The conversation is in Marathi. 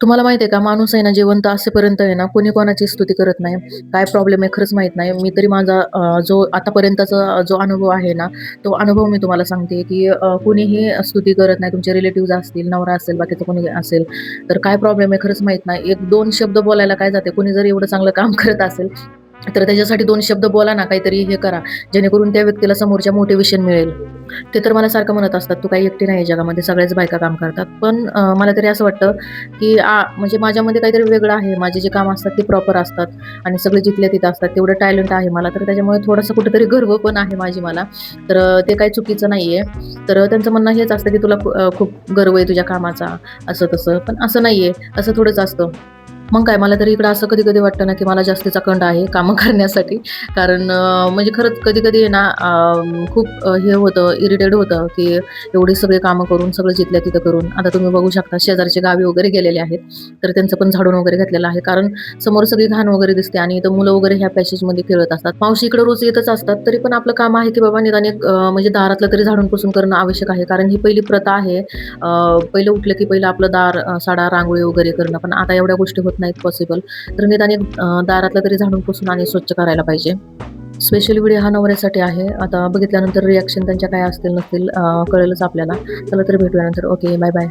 तुम्हाला माहिती आहे का, माणूस आहे ना जिवंत असेपर्यंत आहे ना, कोणी कोणाची स्तुती करत नाही. काय प्रॉब्लेम आहे खरंच माहीत नाही. मी तरी माझा जो आतापर्यंतचा जो अनुभव आहे ना, तो अनुभव मी तुम्हाला सांगते, की कुणीही स्तुती करत नाही. तुमचे रिलेटिव्हज असतील, नवरा असेल, बाकीचं कोणी असेल, तर काय प्रॉब्लेम आहे खरंच माहीत नाही. 1-2 शब्द बोलायला काय जाते. कुणी जर एवढं चांगलं काम करत असेल, तर त्याच्यासाठी 2 शब्द बोला ना, काहीतरी हे करा, जेणेकरून त्या व्यक्तीला समोरच्या मोटिव्हेशन मिळेल. ते तर मला सारखं म्हणत असतात, "तू काही एकटी नाही जगामध्ये, सगळ्याच बायका काम करतात." पण मला तरी असं वाटतं, की म्हणजे माझ्यामध्ये काहीतरी वेगळं आहे. माझे जे काम असतात ते प्रॉपर असतात आणि सगळे जिथल्या तिथं असतात. तेवढं टॅलेंट आहे मला. तर त्याच्यामुळे थोडंसं कुठेतरी गर्व पण आहे मला. तर ते काही चुकीचं नाहीये. तर त्यांचं म्हणणं हेच असतं, की "तुला खूप गर्व आहे तुझ्या कामाचा," असं तसं. पण असं नाहीये. असं थोडंच असतं. मग काय, मला तरी इकडं असं कधी-कधी वाटतं ना, की मला जास्तीचा कंड आहे कामं करण्यासाठी. कारण म्हणजे खरंच कधी-कधी आहे ना, खूप हे होतं, इरिटेट होतं, की एवढी सगळी कामं करून, सगळं जिथल्या तिथं करून. आता तुम्ही बघू शकता शेजारचे गावी वगैरे गेलेले आहेत, तर त्यांचं पण झाडून वगैरे घातलेलं आहे. कारण समोर सगळी घाण वगैरे दिसते आणि इथं मुलं वगैरे ह्या पॅसेजमध्ये खेळत असतात. मावशी इकडे रोज येतच असतात, तरी पण आपलं काम आहे, की बाबा निदान एक म्हणजे दारातलं तरी झाडून पुसून करणं आवश्यक आहे. कारण ही पहिली प्रथा आहे. पहिलं उठलं की पहिलं आपलं दार, सडा, रांगोळी वगैरे करणं. पण आता एवढ्या गोष्टी होत नाहीत पॉसिबल. तर निदान एक दारातलं तरी झाडून पुसून आणि स्वच्छ करायला पाहिजे. स्पेशल व्हिडिओ हा नवऱ्यासाठी आहे. आता बघितल्यानंतर रिएक्शन त्यांच्या काय असतील नसतील कळेलच आपल्याला. चला तर भेटूया नंतर. ओके. Bye bye.